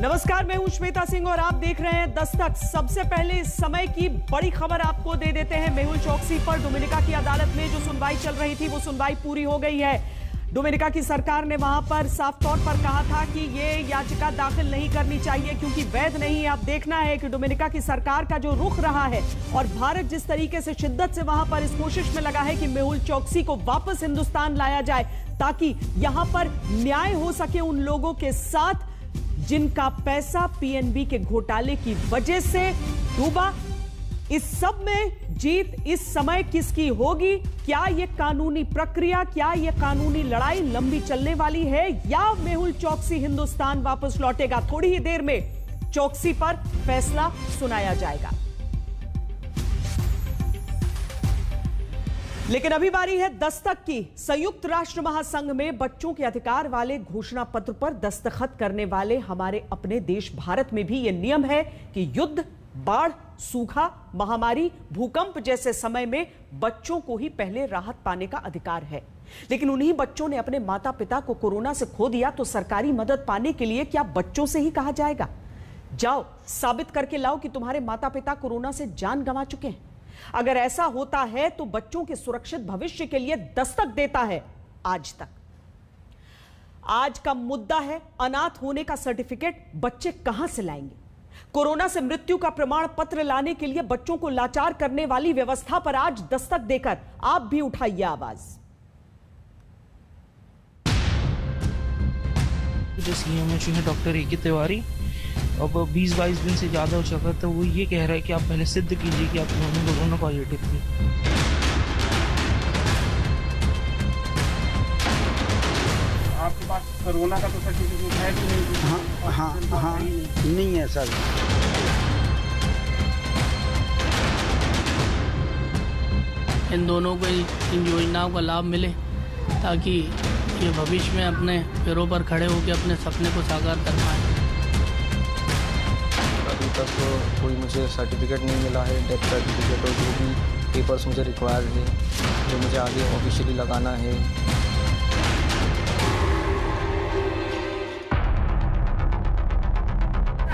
नमस्कार, मैं हूं श्वेता सिंह और आप देख रहे हैं दस्तक। सबसे पहले इस समय की बड़ी खबर आपको दे देते हैं। मेहुल चौकसी पर डोमिनिका की अदालत में जो सुनवाई चल रही थी वो सुनवाई पूरी हो गई है। डोमिनिका की सरकार ने वहां पर साफ तौर पर कहा था कि ये याचिका दाखिल नहीं करनी चाहिए क्योंकि वैध नहीं है। अब देखना है कि डोमिनिका की सरकार का जो रुख रहा है और भारत जिस तरीके से शिद्दत से वहां पर इस कोशिश में लगा है कि मेहुल चौकसी को वापस हिंदुस्तान लाया जाए ताकि यहां पर न्याय हो सके उन लोगों के साथ जिनका पैसा पीएनबी के घोटाले की वजह से डूबा। इस सब में जीत इस समय किसकी होगी? क्या यह कानूनी प्रक्रिया, क्या यह कानूनी लड़ाई लंबी चलने वाली है या मेहुल चौकसी हिंदुस्तान वापस लौटेगा? थोड़ी ही देर में चौकसी पर फैसला सुनाया जाएगा। लेकिन अभी बारी है दस्तक की। संयुक्त राष्ट्र महासंघ में बच्चों के अधिकार वाले घोषणा पत्र पर दस्तखत करने वाले हमारे अपने देश भारत में भी यह नियम है कि युद्ध, बाढ़, सूखा, महामारी, भूकंप जैसे समय में बच्चों को ही पहले राहत पाने का अधिकार है। लेकिन उन्हीं बच्चों ने अपने माता पिता को कोरोना से खो दिया तो सरकारी मदद पाने के लिए क्या बच्चों से ही कहा जाएगा, जाओ साबित करके लाओ कि तुम्हारे माता पिता कोरोना से जान गंवा चुके हैं? अगर ऐसा होता है तो बच्चों के सुरक्षित भविष्य के लिए दस्तक देता है आज तक। आज का मुद्दा है अनाथ होने का सर्टिफिकेट बच्चे कहां से लाएंगे? कोरोना से मृत्यु का प्रमाण पत्र लाने के लिए बच्चों को लाचार करने वाली व्यवस्था पर आज दस्तक देकर आप भी उठाइए आवाज। जो सीएमएचओ है डॉक्टर ए के तिवारी, अब 20-22 दिन से ज़्यादा हो चुका तो वो ये कह रहा है कि आप पहले सिद्ध कीजिए कि आपकी मम्मी कोरोना पॉजिटिव थी। आपके पास कोरोना का तो सर्टिफिकेट है कि नहीं? हाँ, नहीं है सर। इन दोनों को इन योजनाओं का लाभ मिले ताकि ये भविष्य में अपने पैरों पर खड़े होकर अपने सपने को साकार कर पाएँ। अभी तक तो कोई मुझे सर्टिफिकेट नहीं मिला है, डेथ सर्टिफिकेट और जो भी पेपर्स मुझे रिक्वायर्ड है जो मुझे आगे ऑफिशियली लगाना है।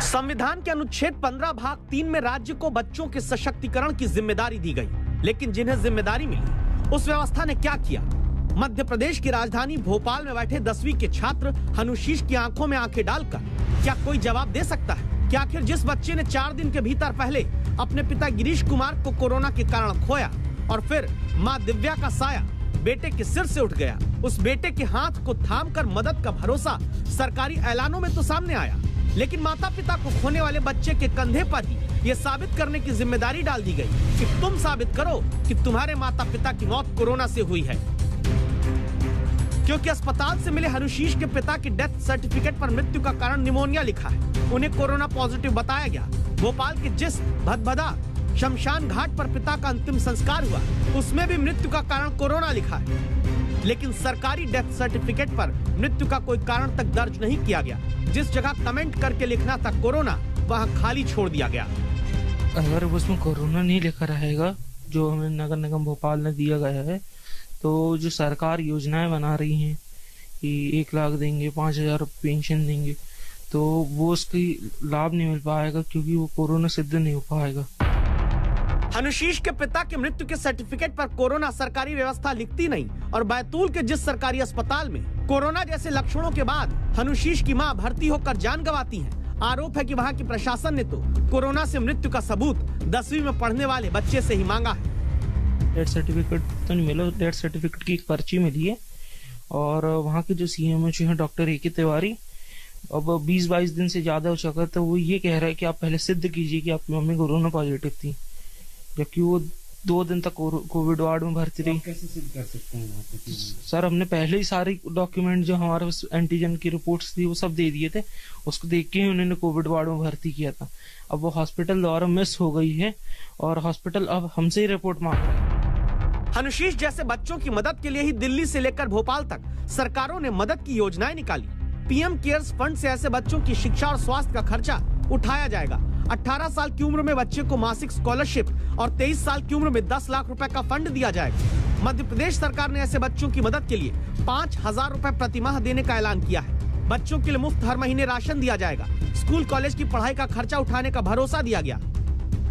संविधान के अनुच्छेद 15 भाग 3 में राज्य को बच्चों के सशक्तिकरण की जिम्मेदारी दी गई, लेकिन जिन्हें जिम्मेदारी मिली उस व्यवस्था ने क्या किया? मध्य प्रदेश की राजधानी भोपाल में बैठे 10वीं के छात्र हनुशीष की आंखों में आंखें डालकर क्या कोई जवाब दे सकता है कि आखिर जिस बच्चे ने 4 दिन के भीतर पहले अपने पिता गिरीश कुमार को कोरोना के कारण खोया और फिर मां दिव्या का साया बेटे के सिर से उठ गया, उस बेटे के हाथ को थामकर मदद का भरोसा सरकारी ऐलानों में तो सामने आया, लेकिन माता पिता को खोने वाले बच्चे के कंधे पर ही ये साबित करने की जिम्मेदारी डाल दी गई कि तुम साबित करो कि तुम्हारे माता पिता की मौत कोरोना से हुई है। क्योंकि अस्पताल से मिले हनुशीष के पिता की डेथ सर्टिफिकेट पर मृत्यु का कारण निमोनिया लिखा है, उन्हें कोरोना पॉजिटिव बताया गया। भोपाल के जिस भदभदा शमशान घाट पर पिता का अंतिम संस्कार हुआ उसमें भी मृत्यु का कारण कोरोना लिखा है, लेकिन सरकारी डेथ सर्टिफिकेट पर मृत्यु का कोई कारण तक दर्ज नहीं किया गया। जिस जगह कमेंट करके लिखना था कोरोना, वहाँ खाली छोड़ दिया गया। अगर उसमें कोरोना नहीं लिखा रहेगा जो हमें नगर निगम भोपाल ने दिया गया है, तो जो सरकार योजनाएं बना रही हैं कि 1 लाख देंगे, 5,000 पेंशन देंगे, तो वो उसकी लाभ नहीं मिल पाएगा क्योंकि वो कोरोना सिद्ध नहीं हो पाएगा। हनुशीष के पिता की मृत्यु के सर्टिफिकेट पर कोरोना सरकारी व्यवस्था लिखती नहीं और बैतूल के जिस सरकारी अस्पताल में कोरोना जैसे लक्षणों के बाद हनुशीष की मां भर्ती होकर जान गंवाती है, आरोप है कि वहां की प्रशासन ने तो कोरोना से मृत्यु का सबूत 10वीं में पढ़ने वाले बच्चे से ही मांगा है। डेथ सर्टिफिकेट तो नहीं मिला, डेथ सर्टिफिकेट की एक पर्ची मिली है और वहाँ के जो सीएमएचओ है डॉक्टर ए के तिवारी, अब 20-22 दिन से ज्यादा हो चुका तो वो ये कह रहा है कि आप पहले सिद्ध कीजिए कि आपकी मम्मी कोरोना पॉजिटिव थी, जबकि वो 2 दिन तक कोविड वार्ड में भर्ती रही। कैसे सिद्ध कर सकते हैं? सर हमने पहले ही सारे डॉक्यूमेंट जो हमारे एंटीजन की रिपोर्ट्स थी वो सब दे दिए थे, उसको देख के ही उन्होंने कोविड वार्ड में भर्ती किया था। अब वो हॉस्पिटल द्वारा मिस हो गई है और हॉस्पिटल अब हमसे ही रिपोर्ट मांग रहा है। हनुशीष जैसे बच्चों की मदद के लिए ही दिल्ली से लेकर भोपाल तक सरकारों ने मदद की योजनाएं निकाली। पीएम केयर्स फंड से ऐसे बच्चों की शिक्षा और स्वास्थ्य का खर्चा उठाया जाएगा। 18 साल की उम्र में बच्चे को मासिक स्कॉलरशिप और 23 साल की उम्र में 10 लाख रुपए का फंड दिया जाएगा। मध्य प्रदेश सरकार ने ऐसे बच्चों की मदद के लिए 5,000 रुपए प्रति माह देने का ऐलान किया है। बच्चों के लिए मुफ्त हर महीने राशन दिया जाएगा, स्कूल कॉलेज की पढ़ाई का खर्चा उठाने का भरोसा दिया गया।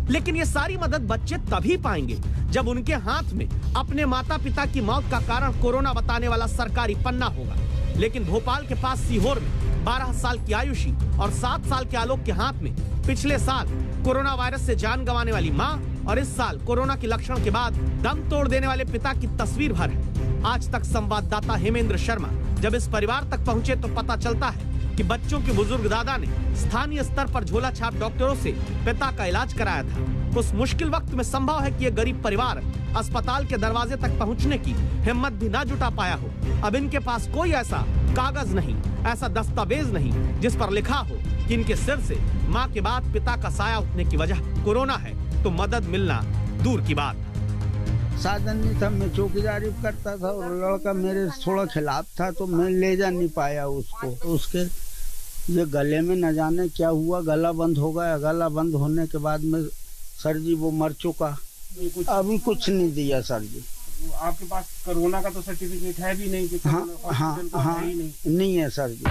लेकिन ये सारी मदद बच्चे तभी पाएंगे जब उनके हाथ में अपने माता पिता की मौत का कारण कोरोना बताने वाला सरकारी पन्ना होगा। लेकिन भोपाल के पास सीहोर में 12 साल की आयुषी और 7 साल के आलोक के हाथ में पिछले साल कोरोना वायरस से जान गंवाने वाली मां और इस साल कोरोना के लक्षण के बाद दम तोड़ देने वाले पिता की तस्वीर भर है। आज तक संवाददाता हेमेंद्र शर्मा जब इस परिवार तक पहुंचे तो पता चलता है कि बच्चों के बुजुर्ग दादा ने स्थानीय स्तर पर झोला छाप डॉक्टरों से पिता का इलाज कराया था। उस मुश्किल वक्त में संभव है कि ये गरीब परिवार अस्पताल के दरवाजे तक पहुंचने की हिम्मत भी ना जुटा पाया हो। अब इनके पास कोई ऐसा कागज नहीं, ऐसा दस्तावेज नहीं जिस पर लिखा हो कि इनके सिर से मां के बाद पिता का साया उठने की वजह कोरोना है, तो मदद मिलना दूर की बात। साधन नहीं था, मैं चौकीदारी करता था और लड़का मेरे थोड़ा खिलाफ था तो मैं ले जा नहीं पाया उसको। तो उसके ये गले में न जाने क्या हुआ, गला बंद हो गया। गला बंद होने के बाद में सर जी वो मर चुका। अभी कुछ नहीं दिया सर जी। आपके पास कोरोना का तो सर्टिफिकेट है भी नहीं? हाँ, नहीं है सर जी।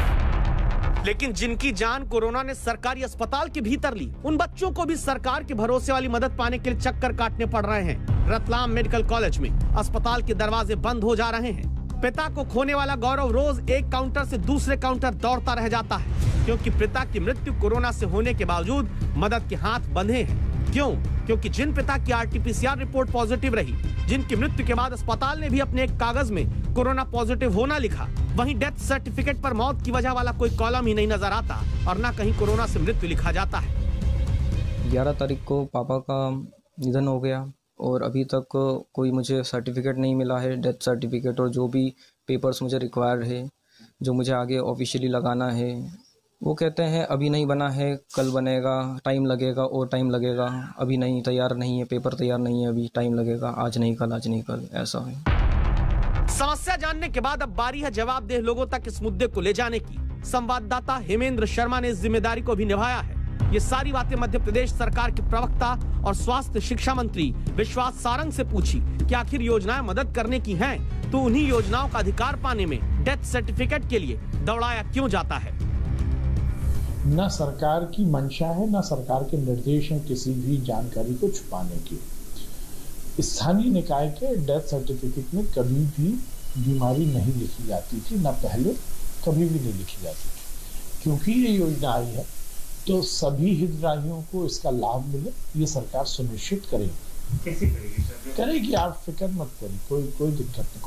लेकिन जिनकी जान कोरोना ने सरकारी अस्पताल के भीतर ली, उन बच्चों को भी सरकार के भरोसे वाली मदद पाने के लिए चक्कर काटने पड़ रहे हैं। रतलाम मेडिकल कॉलेज में अस्पताल के दरवाजे बंद हो जा रहे हैं। पिता को खोने वाला गौरव रोज एक काउंटर से दूसरे काउंटर दौड़ता रह जाता है, क्योंकि पिता की मृत्यु कोरोना से होने के बावजूद मदद के हाथ बंधे हैं। क्यों? क्योंकि जिन पिता की RT-PCR रिपोर्ट पॉजिटिव रही, जिनकी मृत्यु के बाद अस्पताल ने भी अपने एक कागज में कोरोना पॉजिटिव होना लिखा, वहीं डेथ सर्टिफिकेट पर मौत की वजह वाला कोई कॉलम ही नहीं नजर आता और न कहीं कोरोना से मृत्यु लिखा जाता है। 11 तारीख को पापा का निधन हो गया और अभी तक कोई मुझे सर्टिफिकेट नहीं मिला है, डेथ सर्टिफिकेट, और जो भी पेपर्स मुझे रिक्वायर है, जो मुझे आगे ऑफिशियली लगाना है, वो कहते हैं अभी नहीं बना है, कल बनेगा, टाइम लगेगा और टाइम लगेगा, अभी नहीं, तैयार नहीं है, पेपर तैयार नहीं है, अभी टाइम लगेगा, आज नहीं कल, आज नहीं कल, ऐसा है। समस्या जानने के बाद अब बारी है जवाबदेह लोगों तक इस मुद्दे को ले जाने की। संवाददाता हेमेंद्र शर्मा ने इस जिम्मेदारी को भी निभाया है। ये सारी बातें मध्य प्रदेश सरकार के प्रवक्ता और स्वास्थ्य शिक्षा मंत्री विश्वास सारंग से पूछी कि आखिर योजनाएं मदद करने की हैं, तो उन्हीं योजनाओं का अधिकार पाने में डेथ सर्टिफिकेट के लिए दौड़ाया क्यों जाता है? न सरकार की मंशा है, न सरकार के निर्देश हैं किसी भी जानकारी को छुपाने की। स्थानीय निकाय के डेथ सर्टिफिकेट में कभी भी बीमारी नहीं लिखी जाती थी, न पहले कभी भी नहीं लिखी जाती थी। क्योंकि ये योजना आई है तो सभी हितग्राहियों को इसका लाभ मिले, ये सरकार सुनिश्चित करेगी। कैसे करेगी सर? करेगी, आप फिक्र मत करिए, कोई दिक्कत नहीं,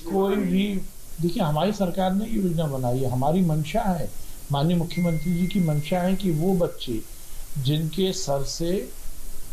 कोई भी देखिए, हमारी सरकार ने योजना बनाई है, हमारी मंशा है, माननीय मुख्यमंत्री जी की मंशा है कि वो बच्चे जिनके सर से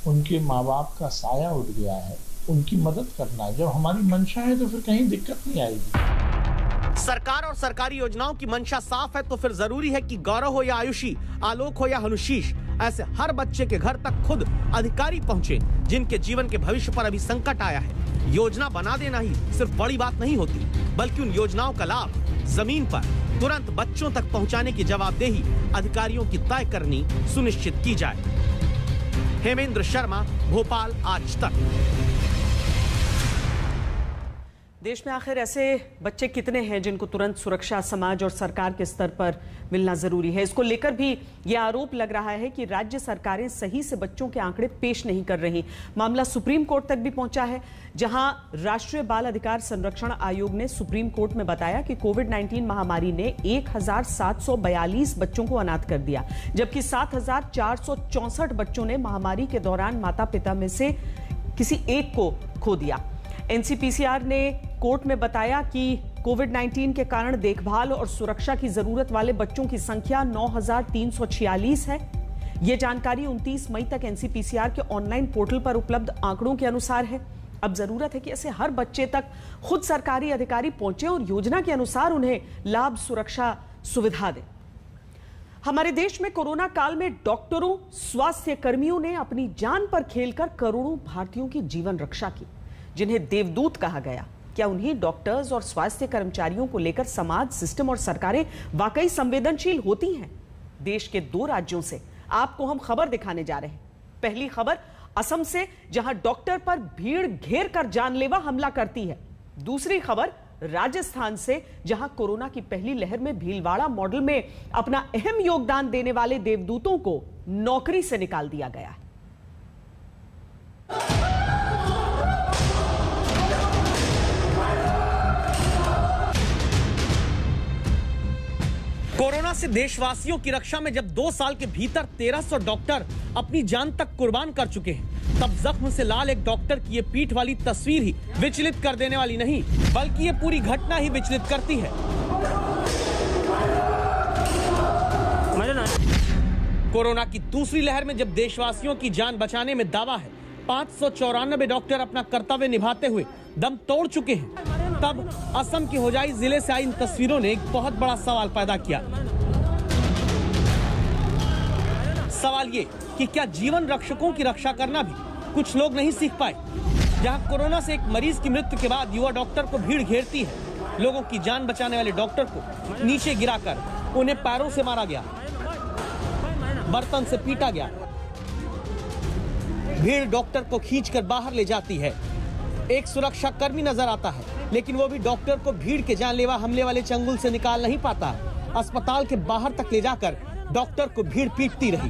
उनके माँ बाप का साया उठ गया है, उनकी मदद करना है। जब हमारी मंशा है तो फिर कहीं दिक्कत नहीं आएगी। सरकार और सरकारी योजनाओं की मंशा साफ है तो फिर जरूरी है कि गौरव हो या आयुषी, आलोक हो या हनुशीष, ऐसे हर बच्चे के घर तक खुद अधिकारी पहुंचे जिनके जीवन के भविष्य पर अभी संकट आया है। योजना बना देना ही सिर्फ बड़ी बात नहीं होती, बल्कि उन योजनाओं का लाभ जमीन पर तुरंत बच्चों तक पहुंचाने की जवाबदेही अधिकारियों की तय करनी सुनिश्चित की जाए। हेमेंद्र शर्मा, भोपाल, आज तक। देश में आखिर ऐसे बच्चे कितने हैं जिनको तुरंत सुरक्षा समाज और सरकार के स्तर पर मिलना जरूरी है? इसको लेकर भी यह आरोप लग रहा है कि राज्य सरकारें सही से बच्चों के आंकड़े पेश नहीं कर रही। मामला सुप्रीम कोर्ट तक भी पहुंचा है, जहां राष्ट्रीय बाल अधिकार संरक्षण आयोग ने सुप्रीम कोर्ट में बताया कि कोविड-19 महामारी ने 1742 बच्चों को अनाथ कर दिया, जबकि 7464 बच्चों ने महामारी के दौरान माता पिता में से किसी एक को खो दिया। एनसीपीसीआर ने कोर्ट में बताया कि कोविड-19 के कारण देखभाल और सुरक्षा की जरूरत वाले बच्चों की संख्या 9346 है। यह जानकारी 29 मई तक एनसीपीसीआर के ऑनलाइन पोर्टल पर उपलब्ध आंकड़ों के अनुसार है। अब जरूरत है कि ऐसे हर बच्चे तक खुद सरकारी अधिकारी पहुंचे और योजना के अनुसार उन्हें लाभ, सुरक्षा, सुविधा दें। हमारे देश में कोरोना काल में डॉक्टरों, स्वास्थ्य कर्मियों ने अपनी जान पर खेलकर करोड़ों भारतीयों की जीवन रक्षा की, जिन्हें देवदूत कहा गया। क्या उन्हीं डॉक्टर्स और स्वास्थ्य कर्मचारियों को लेकर समाज, सिस्टम और सरकारें वाकई संवेदनशील होती हैं? देश के 2 राज्यों से आपको हम खबर दिखाने जा रहे हैं। पहली खबर असम से, जहां डॉक्टर पर भीड़ घेर कर जानलेवा हमला करती है। दूसरी खबर राजस्थान से, जहां कोरोना की पहली लहर में भीलवाड़ा मॉडल में अपना अहम योगदान देने वाले देवदूतों को नौकरी से निकाल दिया गया। कोरोना से देशवासियों की रक्षा में जब 2 साल के भीतर 1300 डॉक्टर अपनी जान तक कुर्बान कर चुके हैं, तब जख्म से लाल एक डॉक्टर की ये पीठ वाली तस्वीर ही विचलित कर देने वाली नहीं, बल्कि ये पूरी घटना ही विचलित करती है। कोरोना की दूसरी लहर में जब देशवासियों की जान बचाने में दावा है 594 डॉक्टर अपना कर्तव्य निभाते हुए दम तोड़ चुके हैं, तब असम के होजाई जिले से आई इन तस्वीरों ने एक बहुत बड़ा सवाल पैदा किया। सवाल ये कि क्या जीवन रक्षकों की रक्षा करना भी कुछ लोग नहीं सीख पाए? जहां कोरोना से एक मरीज की मृत्यु के बाद युवा डॉक्टर को भीड़ घेरती है, लोगों की जान बचाने वाले डॉक्टर को नीचे गिराकर उन्हें पैरों से मारा गया, बर्तन से पीटा गया, भीड़ डॉक्टर को खींचकर बाहर ले जाती है। एक सुरक्षा कर्मी नजर आता है, लेकिन वो भी डॉक्टर को भीड़ के जानलेवा हमले वाले चंगुल से निकाल नहीं पाता। अस्पताल के बाहर तक ले जाकर डॉक्टर को भीड़ पीटती रही।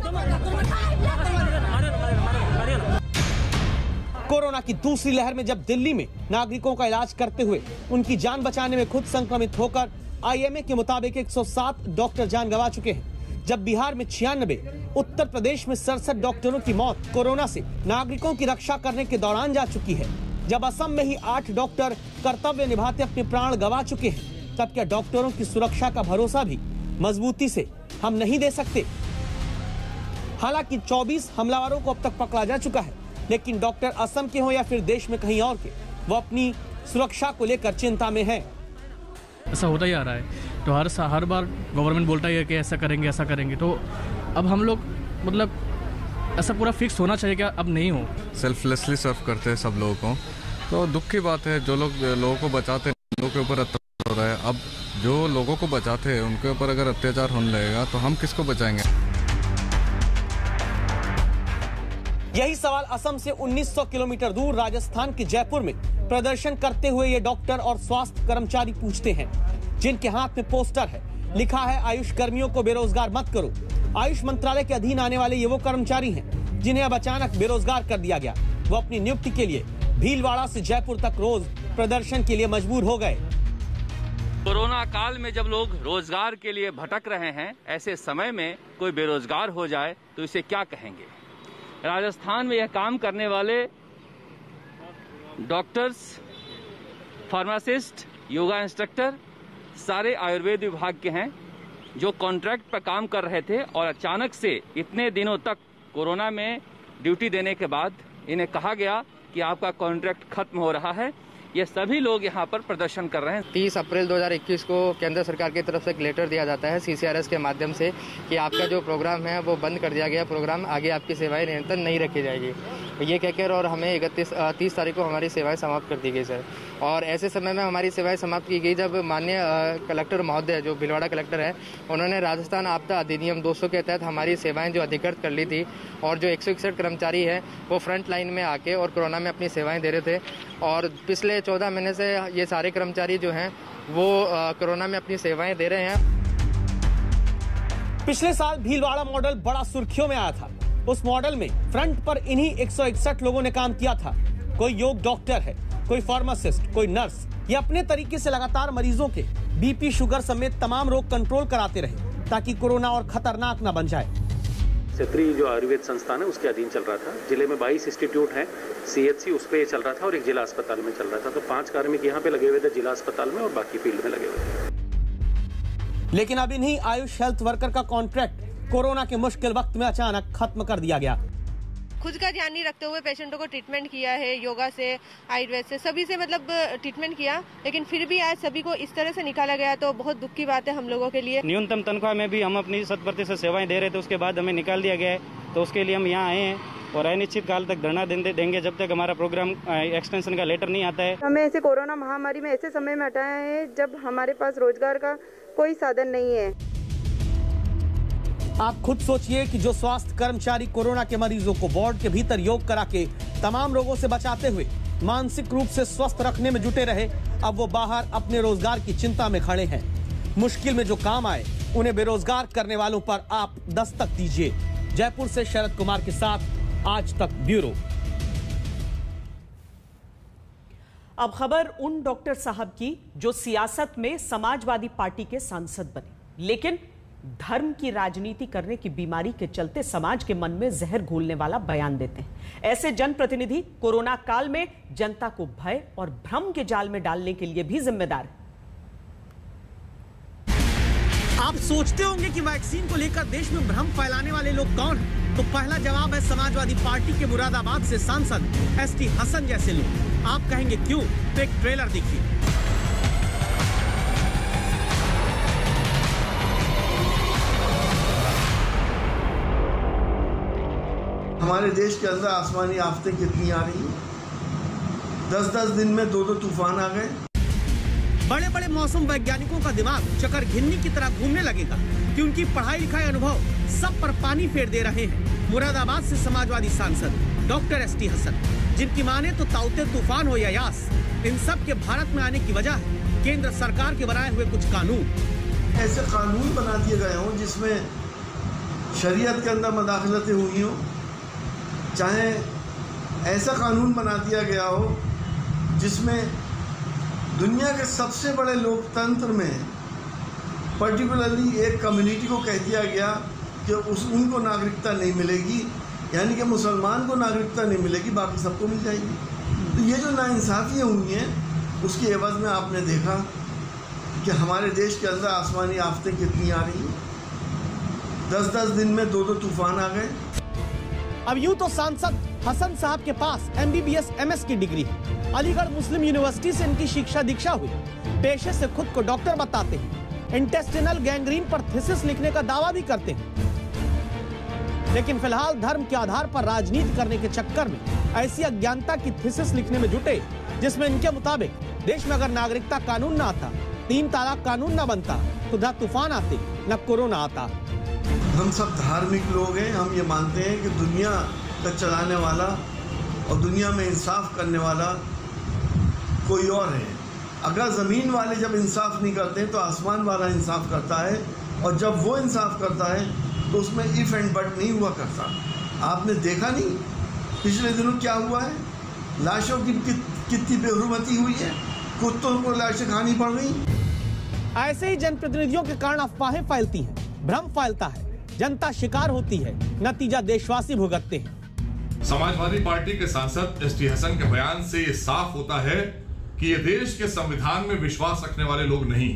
कोरोना की दूसरी लहर में जब दिल्ली में नागरिकों का इलाज करते हुए उनकी जान बचाने में खुद संक्रमित होकर आईएमए के मुताबिक 107 डॉक्टर जान गंवा चुके हैं, जब बिहार में 96, उत्तर प्रदेश में 67 डॉक्टरों की मौत कोरोना से नागरिकों की रक्षा करने के दौरान जा चुकी है, जब असम में ही 8 डॉक्टर कर्तव्य निभाते अपने प्राण गंवा चुके हैं, तब क्या डॉक्टरों की सुरक्षा का भरोसा भी मजबूती से हम नहीं दे सकते? हालांकि 24 हमलावरों को अब तक पकड़ा जा चुका है, लेकिन डॉक्टर असम के हो या फिर देश में कहीं और के, वो अपनी सुरक्षा को लेकर चिंता में है। ऐसा होता ही आ रहा है, तो हर बार गवर्नमेंट बोलता है कि ऐसा करेंगे, तो अब हम लोग मतलब ऐसा पूरा फिक्स होना चाहिए क्या? अब नहीं हो, सेल्फलेसली सर्व करते हैं सब लोगों को, तो दुख की बात है। जो लोग लोगों को बचाते हैं, लोगों के ऊपर अत्याचार हो रहा है। अब जो लोगों को बचाते हैं उनके ऊपर अगर अत्याचार होने लगेगा तो हम किसको बचाएंगे? यही सवाल असम से 1900 किलोमीटर दूर राजस्थान के जयपुर में प्रदर्शन करते हुए ये डॉक्टर और स्वास्थ्य कर्मचारी पूछते हैं, जिनके हाथ में पोस्टर है, लिखा है आयुष कर्मियों को बेरोजगार मत करो। आयुष मंत्रालय के अधीन आने वाले ये वो कर्मचारी हैं जिन्हें अब अचानक बेरोजगार कर दिया गया। वो अपनी नियुक्ति के लिए भीलवाड़ा से जयपुर तक रोज प्रदर्शन के लिए मजबूर हो गए। कोरोना काल में जब लोग रोजगार के लिए भटक रहे हैं, ऐसे समय में कोई बेरोजगार हो जाए तो इसे क्या कहेंगे? राजस्थान में यह काम करने वाले डॉक्टर्स, फार्मासिस्ट, योगा इंस्ट्रक्टर सारे आयुर्वेद विभाग के हैं, जो कॉन्ट्रैक्ट पर काम कर रहे थे और अचानक से इतने दिनों तक कोरोना में ड्यूटी देने के बाद इन्हें कहा गया कि आपका कॉन्ट्रैक्ट खत्म हो रहा है। ये सभी लोग यहाँ पर प्रदर्शन कर रहे हैं। 30 अप्रैल 2021 को केंद्र सरकार की तरफ से एक लेटर दिया जाता है CCRS के माध्यम से कि आपका जो प्रोग्राम है वो बंद कर दिया गया, प्रोग्राम आगे आपकी सेवाएं निरंतर नहीं रखी जाएगी, ये कहकर और हमें 30 तारीख को हमारी सेवाएं समाप्त कर दी गई सर। और ऐसे समय में हमारी सेवाएं समाप्त की गई जब माननीय कलेक्टर महोदय, जो भीलवाड़ा कलेक्टर है, उन्होंने राजस्थान आपदा अधिनियम 200 के तहत हमारी सेवाएं जो अधिकृत कर ली थी, और जो 161 कर्मचारी है वो फ्रंट लाइन में आके और कोरोना में अपनी सेवाएं दे रहे थे। और पिछले 14 महीने से ये सारे कर्मचारी जो हैं वो कोरोना में अपनी सेवाएं दे रहे हैं। पिछले साल भीलवाड़ा मॉडल बड़ा सुर्खियों में आया था। उस मॉडल में फ्रंट पर इन्हीं 161 लोगों ने काम किया था। कोई योग डॉक्टर है, कोई फार्मासिस्ट, कोई नर्स। ये अपने तरीके से लगातार मरीजों के बीपी, शुगर समेत तमाम रोग कंट्रोल कराते रहे, ताकि कोरोना और खतरनाक न बन जाए। क्षेत्रीय जो आयुर्वेद संस्थान है उसके अधीन चल रहा था। जिले में 22 इंस्टीट्यूट हैं, CHC उस पर चल रहा था और एक जिला अस्पताल में चल रहा था। तो 5 कार्मिक यहाँ पे लगे हुए थे जिला अस्पताल में और बाकी फील्ड में लगे हुए थे। लेकिन अब इन्हीं आयुष हेल्थ वर्कर का कॉन्ट्रैक्ट कोरोना के मुश्किल वक्त में अचानक खत्म कर दिया गया। खुद का ध्यान नहीं रखते हुए पेशेंटों को ट्रीटमेंट किया है, योगा से, आयुर्वेद से, सभी से मतलब ट्रीटमेंट किया, लेकिन फिर भी आज सभी को इस तरह से निकाला गया, तो बहुत दुख की बात है हम लोगों के लिए। न्यूनतम तनख्वाह में भी हम अपनी 100% सेवाएं दे रहे थे, उसके बाद हमें निकाल दिया गया है, तो उसके लिए हम यहाँ आए हैं और अनिश्चित काल तक धरना देंगे जब तक हमारा प्रोग्राम एक्सटेंशन का लेटर नहीं आता है। हमें ऐसे कोरोना महामारी में ऐसे समय में हटाया है जब हमारे पास रोजगार का कोई साधन नहीं है। आप खुद सोचिए कि जो स्वास्थ्य कर्मचारी कोरोना के मरीजों को वार्ड के भीतर योग करा के तमाम रोगों से बचाते हुए मानसिक रूप से स्वस्थ रखने में जुटे रहे, अब वो बाहर अपने रोजगार की चिंता में खड़े हैं। मुश्किल में जो काम आए उन्हें बेरोजगार करने वालों पर आप दस्तक दीजिए। जयपुर से शरद कुमार के साथ आज तक ब्यूरो। अब खबर उन डॉक्टर साहब की जो सियासत में समाजवादी पार्टी के सांसद बने, लेकिन धर्म की राजनीति करने की बीमारी के चलते समाज के मन में जहर घोलने वाला बयान देते हैं। ऐसे जनप्रतिनिधि कोरोना काल में जनता को भय और भ्रम के जाल में डालने के लिए भी जिम्मेदार है। आप सोचते होंगे कि वैक्सीन को लेकर देश में भ्रम फैलाने वाले लोग कौन हैं? तो पहला जवाब है समाजवादी पार्टी के मुरादाबाद से सांसद एसटी हसन जैसे लोग। आप कहेंगे क्यों? तो एक ट्रेलर देखिए। हमारे देश के अंदर आसमानी आफतें कितनी आ रही हैं। 10-10 दिन में 2-2 तूफान आ गए। बड़े बड़े मौसम वैज्ञानिकों का दिमाग चक्कर घिन्नी की तरह घूमने लगेगा कि उनकी पढ़ाई लिखाई अनुभव सब पर पानी फेर दे रहे हैं। मुरादाबाद से समाजवादी सांसद डॉक्टर एसटी हसन, जिनकी माने तो ताउते तूफान हो या यास, इन सब के भारत में आने की वजह है केंद्र सरकार के बनाए हुए कुछ कानून। ऐसे कानून बना दिए गए हों जिसमें शरीयत के अंदर मदाखलतें हुई हों, चाहे ऐसा कानून बना दिया गया हो जिसमें दुनिया के सबसे बड़े लोकतंत्र में पर्टिकुलरली एक कम्युनिटी को कह दिया गया कि उनको नागरिकता नहीं मिलेगी, यानी कि मुसलमान को नागरिकता नहीं मिलेगी, बाकी सबको मिल जाएगी। तो ये जो नाइंसाफ़ियाँ हुई हैं उसके एवज़ में आपने देखा कि हमारे देश के अंदर आसमानी आफतें कितनी आ रही हैं। 10-10 दिन में 2-2 तूफान आ गए। अब यूं तो सांसद हसन साहब के पास MBBS MS की डिग्री है। अलीगढ़ मुस्लिम यूनिवर्सिटी से इनकी शिक्षा दीक्षा हुई। पेशे से खुद को डॉक्टर बताते हैं। इंटेस्टिनल गैंग्रीन पर थीसिस लिखने का दावा भी करते हैं। लेकिन फिलहाल धर्म के आधार पर राजनीति करने के चक्कर में ऐसी अज्ञानता की थीसिस लिखने में जुटे जिसमें इनके मुताबिक देश में अगर नागरिकता कानून न आता, 3 तलाक कानून न बनता, तो न तूफान आते न कोरोना आता। हम सब धार्मिक लोग हैं। हम ये मानते हैं कि दुनिया का चलाने वाला और दुनिया में इंसाफ करने वाला कोई और है। अगर ज़मीन वाले जब इंसाफ नहीं करते तो आसमान वाला इंसाफ करता है, और जब वो इंसाफ करता है तो उसमें इफ़ एंड बट नहीं हुआ करता। आपने देखा नहीं पिछले दिनों क्या हुआ है? लाशों की कितनी बेहुरमती हुई है, कुत्तों को लाशें खानी पड़ गई। ऐसे ही जनप्रतिनिधियों के कारण अफवाहें फैलती हैं, भ्रम फैलता है, जनता शिकार होती है, नतीजा देशवासी भुगतते हैं। समाजवादी पार्टी के सांसद एसटी हसन के बयान से ये साफ होता है कि ये देश के संविधान में विश्वास रखने वाले लोग नहीं।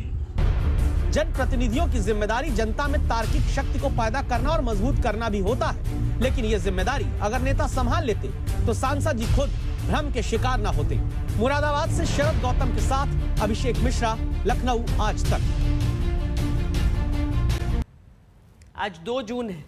जनप्रतिनिधियों की जिम्मेदारी जनता में तार्किक शक्ति को पैदा करना और मजबूत करना भी होता है, लेकिन ये जिम्मेदारी अगर नेता संभाल लेते तो सांसद जी खुद भ्रम के शिकार न होते। मुरादाबाद से शरद गौतम के साथ अभिषेक मिश्रा, लखनऊ आज तक। आज 2 जून है।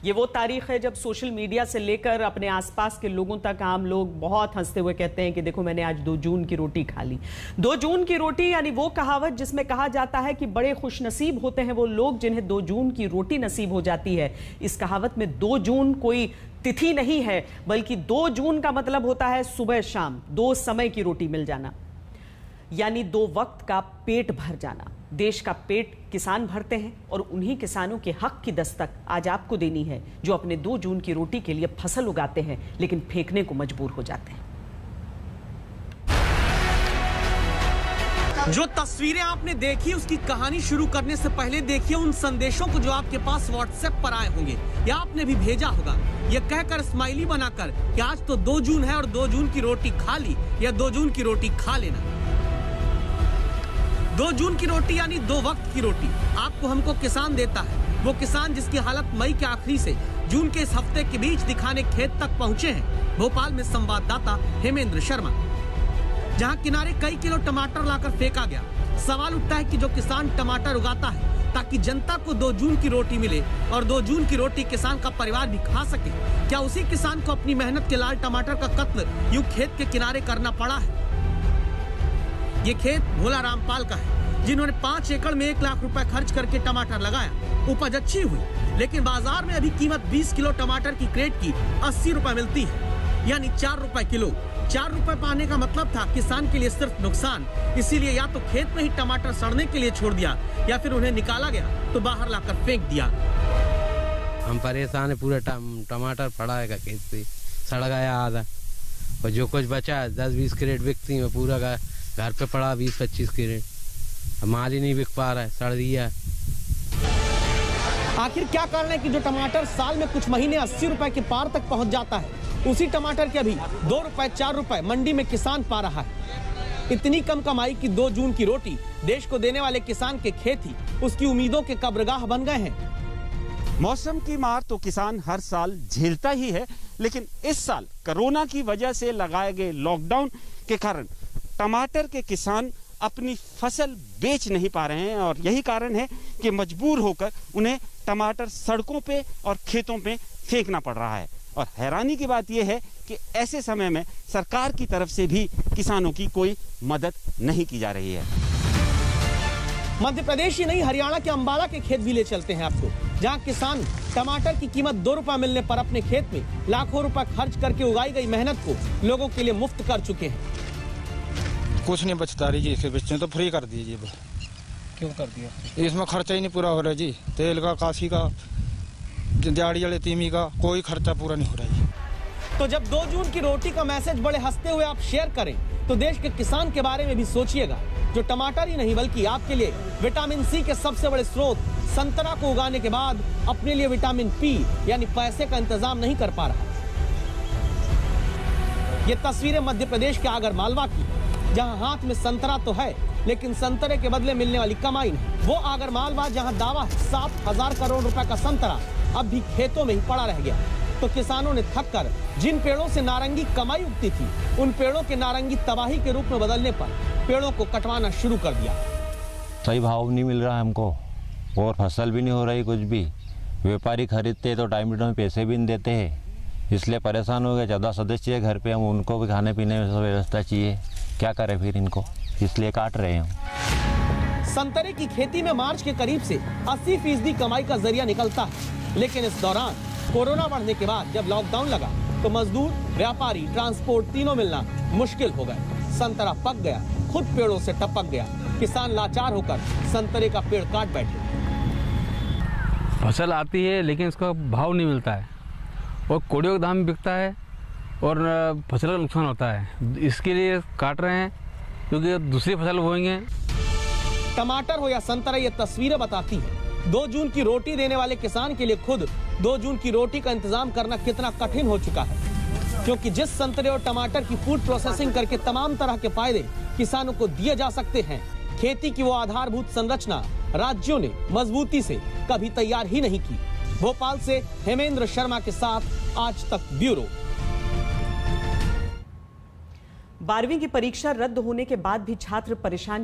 ये वो तारीख है जब सोशल मीडिया से लेकर अपने आसपास के लोगों तक आम लोग बहुत हंसते हुए कहते हैं कि देखो मैंने आज 2 जून की रोटी खा ली। 2 जून की रोटी यानी वो कहावत जिसमें कहा जाता है कि बड़े खुशनसीब होते हैं वो लोग जिन्हें 2 जून की रोटी नसीब हो जाती है। इस कहावत में 2 जून कोई तिथि नहीं है, बल्कि 2 जून का मतलब होता है सुबह शाम 2 समय की रोटी मिल जाना, यानी 2 वक्त का पेट भर जाना। देश का पेट किसान भरते हैं और उन्हीं किसानों के हक की दस्तक आज आपको देनी है जो अपने 2 जून की रोटी के लिए फसल उगाते हैं लेकिन फेंकने को मजबूर हो जाते हैं। जो तस्वीरें आपने देखी उसकी कहानी शुरू करने से पहले देखिए उन संदेशों को जो आपके पास व्हाट्सएप पर आए होंगे या आपने भी भेजा होगा, ये कहकर स्माइली बनाकर कि आज तो 2 जून है और 2 जून की रोटी खा ली या 2 जून की रोटी खा लेना। 2 जून की रोटी यानी 2 वक्त की रोटी आपको हमको किसान देता है। वो किसान जिसकी हालत मई के आखिरी से जून के इस हफ्ते के बीच दिखाने खेत तक पहुंचे हैं भोपाल में संवाददाता हेमेंद्र शर्मा, जहां किनारे कई किलो टमाटर लाकर फेंका गया। सवाल उठता है कि जो किसान टमाटर उगाता है ताकि जनता को 2 जून की रोटी मिले और 2 जून की रोटी किसान का परिवार भी खा सके, क्या उसी किसान को अपनी मेहनत के लाल टमाटर का कत्ल यूं खेत के किनारे करना पड़ा है? ये खेत भोला रामपाल का है, जिन्होंने 5 एकड़ में 1 लाख रुपए खर्च करके टमाटर लगाया। उपज अच्छी हुई, लेकिन बाजार में अभी कीमत 20 किलो टमाटर की क्रेट की 80 रुपए मिलती है। यानी 4 रुपए किलो। 4 रुपए पाने का मतलब था किसान के लिए सिर्फ नुकसान। इसीलिए या तो खेत में ही टमाटर सड़ने के लिए छोड़ दिया या फिर उन्हें निकाला गया तो बाहर लाकर फेंक दिया। हम परेशान है, पूरा टमाटर पड़ा है खेत पे, सड़ गया आधा, और जो कुछ बचा 10-20 कैरेट बिकती है, पूरा घर पे पड़ा 20-25 कैरेट, माल ही नहीं बिक पा रहा है, सड़ दिया। आखिर क्या कारण है कि जो टमाटर साल में कुछ महीने 80 रुपए के पार तक पहुंच जाता है, उसी टमाटर के अभी 2 रुपए 4 रुपए मंडी में किसान पा रहा है। इतनी कम कमाई की 2 जून की रोटी देश को देने वाले किसान के खेत ही उसकी उम्मीदों के कब्रगाह बन गए हैं। मौसम की मार तो किसान हर साल झेलता ही है, लेकिन इस साल कोरोना की वजह से लगाए गए लॉकडाउन के कारण टमाटर के किसान अपनी फसल बेच नहीं पा रहे हैं, और यही कारण है कि मजबूर होकर उन्हें टमाटर सड़कों पे और खेतों पे फेंकना पड़ रहा है। और हैरानी की बात यह है कि ऐसे समय में सरकार की तरफ से भी किसानों की कोई मदद नहीं की जा रही है। मध्य प्रदेश ही नहीं, हरियाणा के अंबाला के खेत भी ले चलते हैं आपको, जहां किसान टमाटर की कीमत 2 रुपए मिलने पर अपने खेत में लाखों रुपए खर्च करके उगाई गई मेहनत को लोगों के लिए मुफ्त कर चुके हैं। कुछ नहीं बचता रही जी, इसे बेचने तो फ्री कर दीजिए। क्यों कर दिया? इसमें खर्चा ही नहीं पूरा हो रहा जी, तेल का, काशी का, दिहाड़ी वाले तीमी का, कोई खर्चा पूरा नहीं हो रहा है। तो जब 2 जून की रोटी का मैसेज बड़े हंसते हुए आप शेयर करें, तो देश के किसान के बारे में भी सोचिएगा, जो टमाटर ही नहीं बल्कि आपके लिए विटामिन सी के सबसे बड़े स्रोत संतरा को उगाने के बाद अपने लिए विटामिन पी यानी पैसे का इंतजाम नहीं कर पा रहा। ये तस्वीरें मध्य प्रदेश के आगर मालवा की, जहां हाथ में संतरा तो है लेकिन संतरे के बदले मिलने वाली कमाई नहीं। वो आगर मालवा जहां दावा है 7,000 करोड़ रुपए का संतरा अब भी खेतों में ही पड़ा रह गया। तो किसानों ने थक कर जिन पेड़ों से नारंगी कमाई उगती थी, उन पेड़ों के नारंगी तबाही के रूप में बदलने पर पेड़ों को कटवाना शुरू कर दिया। सही भाव नहीं मिल रहा हमको, और फसल भी नहीं हो रही कुछ भी। व्यापारी खरीदते तो टाइम टू टाइम पैसे भी नहीं देते हैं, इसलिए परेशान हो गए। 14 सदस्य है घर पे, हम उनको भी खाने पीने में व्यवस्था चाहिए, क्या करें फिर इनको, इसलिए काट रहे हैं। संतरे की खेती में मार्च के करीब से 80% कमाई का जरिया निकलता है, लेकिन इस दौरान कोरोना बढ़ने के बाद जब लॉकडाउन लगा तो मजदूर, व्यापारी, ट्रांसपोर्ट तीनों मिलना मुश्किल हो गए। संतरा पक गया, खुद पेड़ों से टपक गया। किसान लाचार होकर संतरे का पेड़ काट बैठे। फसल आती है लेकिन इसका भाव नहीं मिलता है, और कोड़ियों का दाम बिकता है और फसल का नुकसान होता है। इसके लिए काट रहे हैं क्योंकि दूसरी फसल बोएंगे। टमाटर हो या संतरा, ये तस्वीरें बताती हैं 2 जून की रोटी देने वाले किसान के लिए खुद 2 जून की रोटी का इंतजाम करना कितना कठिन हो चुका है, क्योंकि जिस संतरे और टमाटर की फूड प्रोसेसिंग करके तमाम तरह के फायदे किसानों को दिए जा सकते हैं, खेती की वो आधारभूत संरचना राज्यों ने मजबूती से कभी तैयार ही नहीं की। भोपाल से हेमेंद्र शर्मा के साथ आज तक ब्यूरो। 12वीं की परीक्षा रद्द होने के बाद भी छात्र परेशान